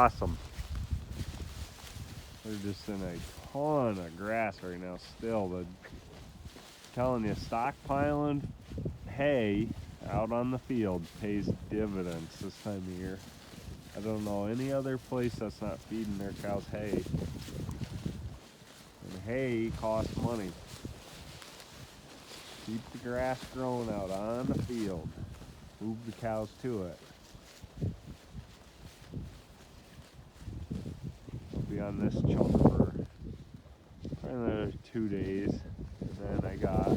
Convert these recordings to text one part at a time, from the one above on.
awesome. They're just in a ton of grass right now still. Telling you, stockpiling hay out on the field pays dividends this time of year. I don't know any other place that's not feeding their cows hay. And hay costs money. Keep the grass growing out on the field. Move the cows to it. I'll be on this chunk for another 2 days. And then I got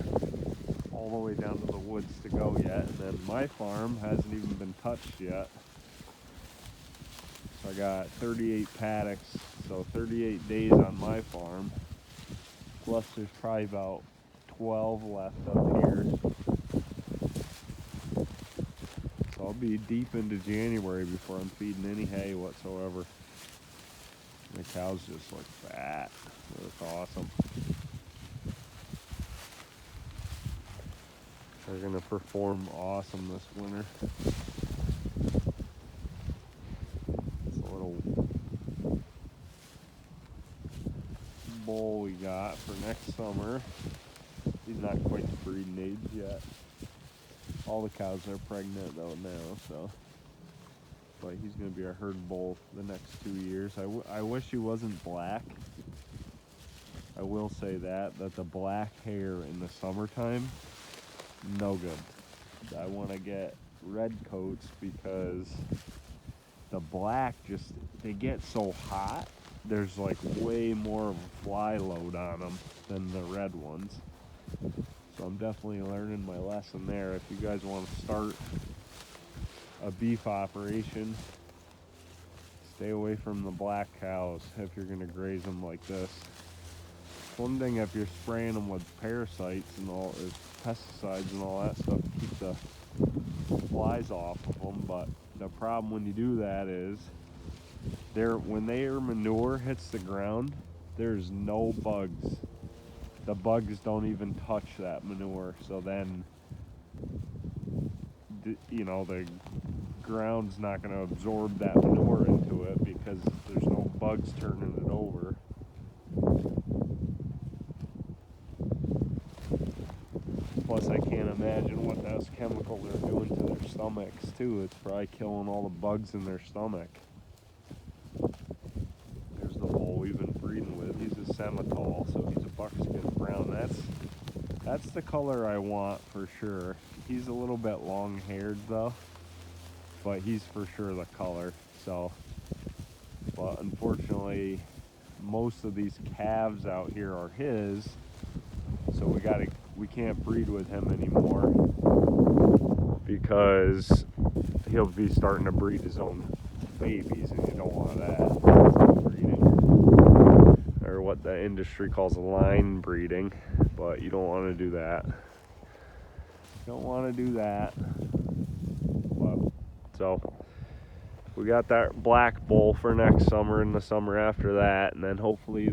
all the way down to the woods to go yet. And then my farm hasn't even been touched yet. So I got 38 paddocks, so 38 days on my farm. Plus there's probably about 12 left up here. So I'll be deep into January before I'm feeding any hay whatsoever. The cows just look fat. They look awesome. They're gonna perform awesome this winter. It's a little bull we got for next summer. He's not quite the breeding age yet. All the cows are pregnant though now, so. But he's gonna be our herd bull the next 2 years. I wish he wasn't black. I will say that the black hair in the summertime, no good. I want to get red coats because the black they get so hot. There's like way more of a fly load on them than the red ones. So I'm definitely learning my lesson there. If you guys want to start a beef operation, stay away from the black cows if you're going to graze them like this. One thing, if you're spraying them with parasites and all, pesticides and all that stuff, keep the flies off of them. But the problem when you do that is, when their manure hits the ground, there's no bugs. The bugs don't even touch that manure. So then, you know, the ground's not going to absorb that manure into it because there's no bugs turning it over. Plus, I can't imagine what those chemicals are doing to their stomachs too. It's probably killing all the bugs in their stomach. There's the bull we've been breeding with. He's a Semitol, so he's a buckskin brown. That's the color I want for sure. He's a little bit long-haired though, but he's for sure the color. So, but unfortunately, most of these calves out here are his, so we can't breed with him anymore because he'll be starting to breed his own babies, and you don't want that. That's breeding, or what the industry calls line breeding, but you don't want to do that. Don't want to do that. But, so we got that black bull for next summer and the summer after that, and then hopefully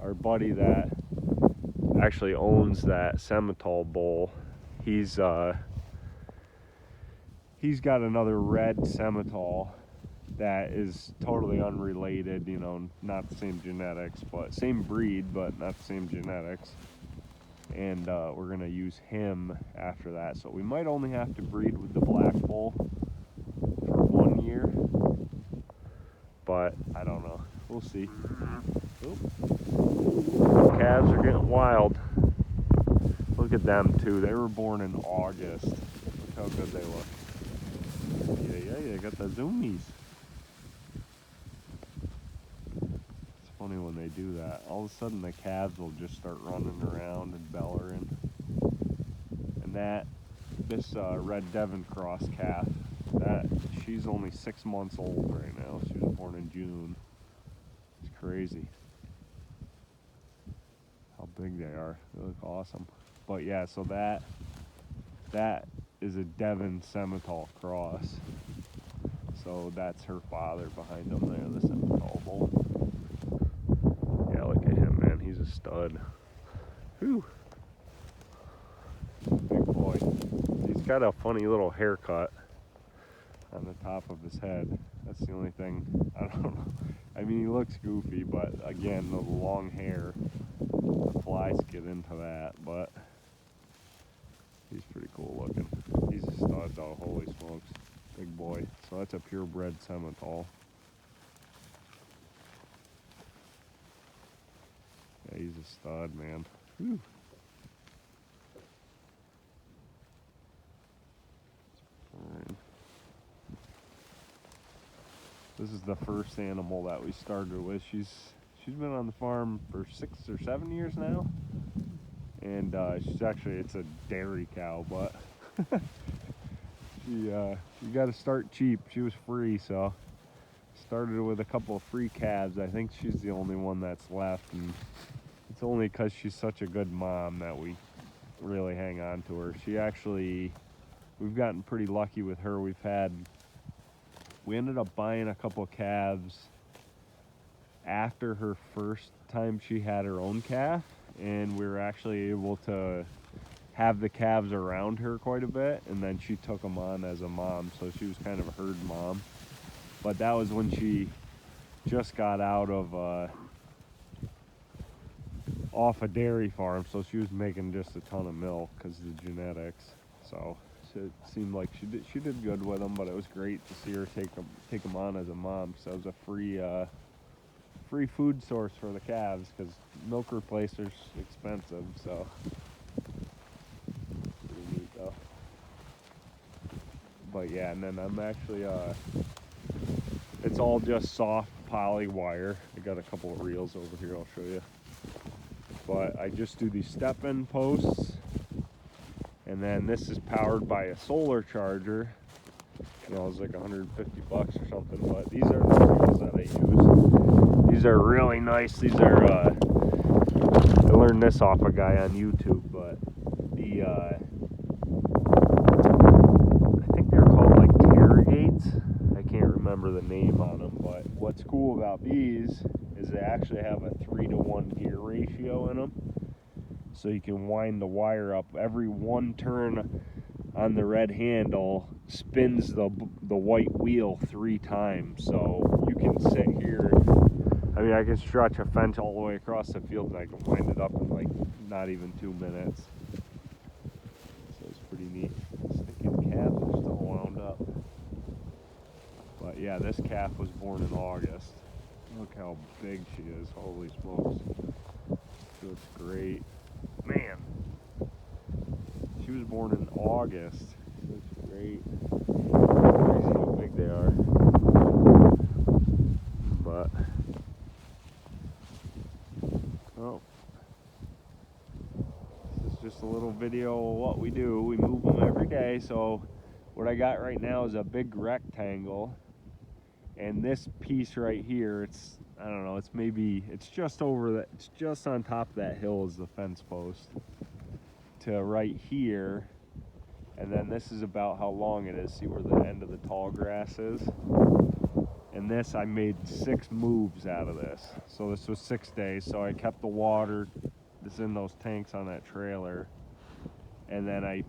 our buddy that actually owns that Semitol bull, he's got another red Semitol that is totally unrelated, you know, not the same genetics, but same breed, but not the same genetics. And we're gonna use him after that. So we might only have to breed with the black bull for 1 year, but I don't know. We'll see. Oop. Calves are getting wild. Look at them too. They were born in August. Look how good they look. Yeah, they got the zoomies. It's funny when they do that. All of a sudden the calves will just start running around and bellowing. And this Red Devon Cross calf, she's only 6 months old right now. She was born in June. It's crazy how big they are. They look awesome. But yeah, so that is a Devon Semitol cross. So that's her father behind them there, the Semitol bull. Yeah, look at him, man. He's a stud. Whew. Big boy. He's got a funny little haircut on the top of his head. That's the only thing. I don't know. I mean, he looks goofy, but again, the long hair, the flies get into that, but he's pretty cool looking. He's a stud though, holy smokes. Big boy. So that's a purebred Simmental. Yeah, he's a stud, man. Whew. Fine. This is the first animal that we started with. She's been on the farm for 6 or 7 years now, and she's actually, it's a dairy cow, but you got to start cheap. She was free, so started with a couple of free calves. I think she's the only one that's left, and it's only because she's such a good mom that we really hang on to her. She actually, we've gotten pretty lucky with her. We ended up buying a couple of calves after her first time she had her own calf, and we were actually able to have the calves around her quite a bit, and then she took them on as a mom, so she was kind of a herd mom. But that was when she just got out of off a dairy farm, so she was making just a ton of milk because of the genetics. So it seemed like she did good with them, but it was great to see her take them on as a mom. So it was a free food source for the calves, because milk replacers expensive. So pretty neat though. But yeah, and then I'm actually it's all just soft poly wire. I got a couple of reels over here, I'll show you. But I just do these step-in posts, and then this is powered by a solar charger. You know, it's like 150 bucks or something, but these are the reels that I use. These are really nice. These are, I learned this off a guy on YouTube, but I think they're called like Terragates. I can't remember the name on them, but what's cool about these is they actually have a 3-to-1 gear ratio in them. So you can wind the wire up. Every one turn on the red handle spins the white wheel 3 times. So you can sit here. I mean, I can stretch a fence all the way across the field, and I can wind it up in like not even 2 minutes. So it's pretty neat. Stinking calves are still wound up. But yeah, this calf was born in August. Look how big she is. Holy smokes. She looks great. Man, she was born in August. She looks great. Crazy how big they are. But, oh, this is just a little video of what we do. We move them every day. So what I got right now is a big rectangle. And this piece right here, it's, I don't know, it's just over that, it's just on top of that hill is the fence post to right here. And then this is about how long it is. See where the end of the tall grass is? And this, I made 6 moves out of this. So this was 6 days. So I kept the water that's in those tanks on that trailer. And then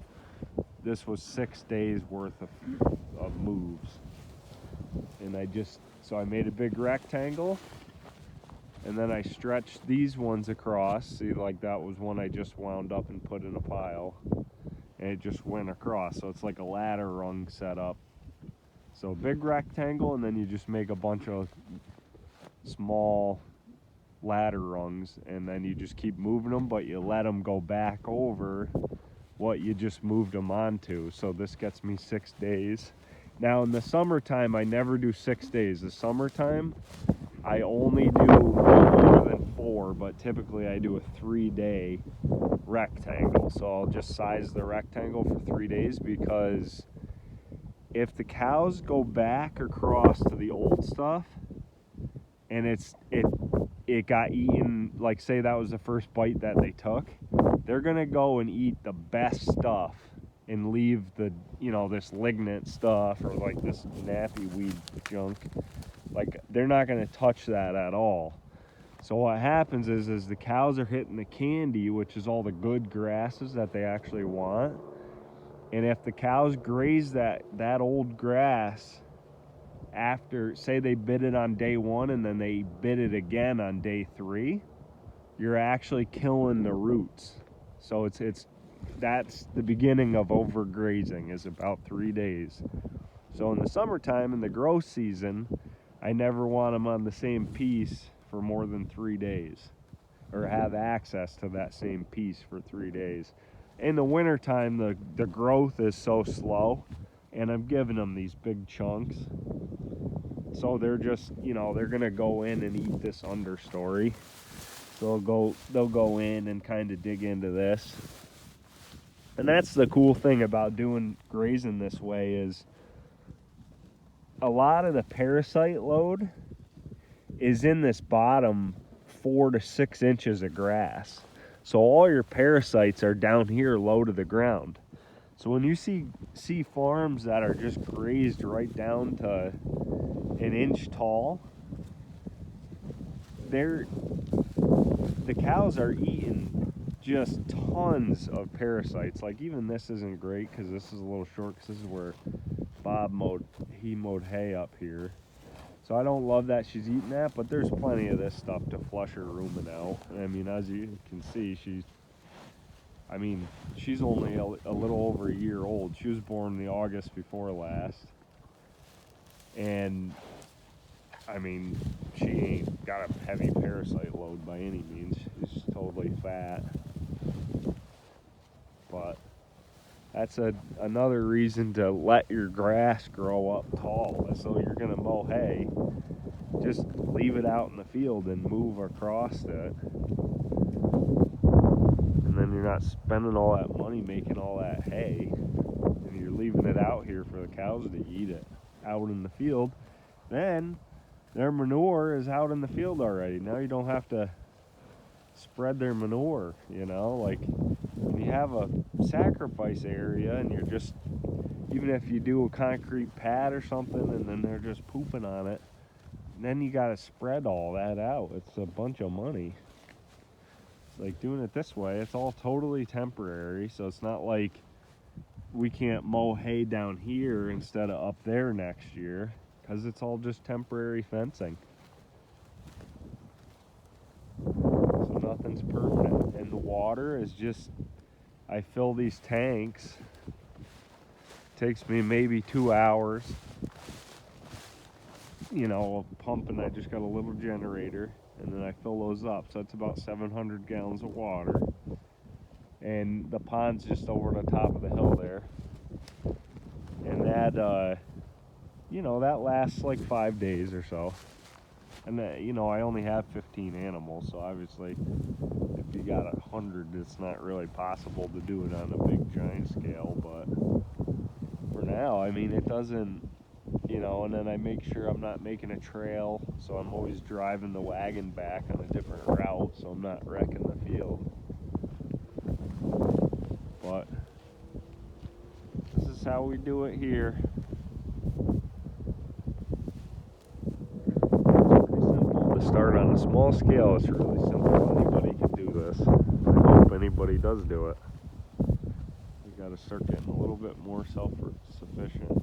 this was 6 days worth of moves. And so I made a big rectangle, and then I stretched these ones across. See, like that was one I just wound up and put in a pile, and it just went across. So it's like a ladder rung setup. So big rectangle, and then you just make a bunch of small ladder rungs, and then you just keep moving them, but you let them go back over what you just moved them onto. So this gets me 6 days. Now in the summertime, I never do 6 days. The summertime, I only do no more than 4, but typically I do a 3-day rectangle. So I'll just size the rectangle for 3 days, because if the cows go back across to the old stuff and it got eaten, like say that was the first bite that they took, they're gonna go and eat the best stuff and leave the, you know, this lignant stuff or like this nappy weed junk. Like they're not gonna touch that at all. So what happens is the cows are hitting the candy, which is all the good grasses that they actually want. And if the cows graze that old grass after, say they bid it on day 1 and then they bid it again on day 3, you're actually killing the roots. So that's the beginning of overgrazing, is about 3 days. So in the summertime, in the growth season, I never want them on the same piece for more than 3 days, or have access to that same piece for 3 days. In the wintertime, the growth is so slow, and I'm giving them these big chunks. So they're just, they're gonna go in and eat this understory. So they'll go in and kind of dig into this. And that's the cool thing about doing grazing this way, is a lot of the parasite load is in this bottom 4 to 6 inches of grass. So all your parasites are down here low to the ground. So when you see farms that are just grazed right down to 1 inch tall, the cows are eating just tons of parasites. Like, even this isn't great because this is a little short, because this is where Bob mowed hay up here. So I don't love that she's eating that, but there's plenty of this stuff to flush her rumen out. I mean, as you can see, she's only a little over a year old. She was born the August before last. And, I mean, she ain't got a heavy parasite load by any means. She's totally fat. But that's another reason to let your grass grow up tall. So you're going to mow hay, just leave it out in the field and move across it. And then you're not spending all that money making all that hay, and you're leaving it out here for the cows to eat it out in the field. Then their manure is out in the field already. Now you don't have to spread their manure, like when you have a sacrifice area and you're just, even if you do a concrete pad or something and then they're just pooping on it, then you got to spread all that out. It's a bunch of money. Like, doing it this way, it's all totally temporary, so it's not like we can't mow hay down here instead of up there next year, because it's all just temporary fencing. So nothing's permanent. And the water is just, I fill these tanks. It takes me maybe 2 hours. Pumping, I just got a little generator, and then I fill those up. So it's about 700 gallons of water. And the pond's just over the top of the hill there. And that, that lasts like 5 days or so. And that, I only have 15 animals, so obviously if you got 100, it's not really possible to do it on a big giant scale. But for now, it doesn't, and then I make sure I'm not making a trail, so I'm always driving the wagon back on a different route, so I'm not wrecking the field. But this is how we do it here. Start on a small scale. It's really simple. Anybody can do this. I hope anybody does do it. We got to start getting a little bit more self-sufficient.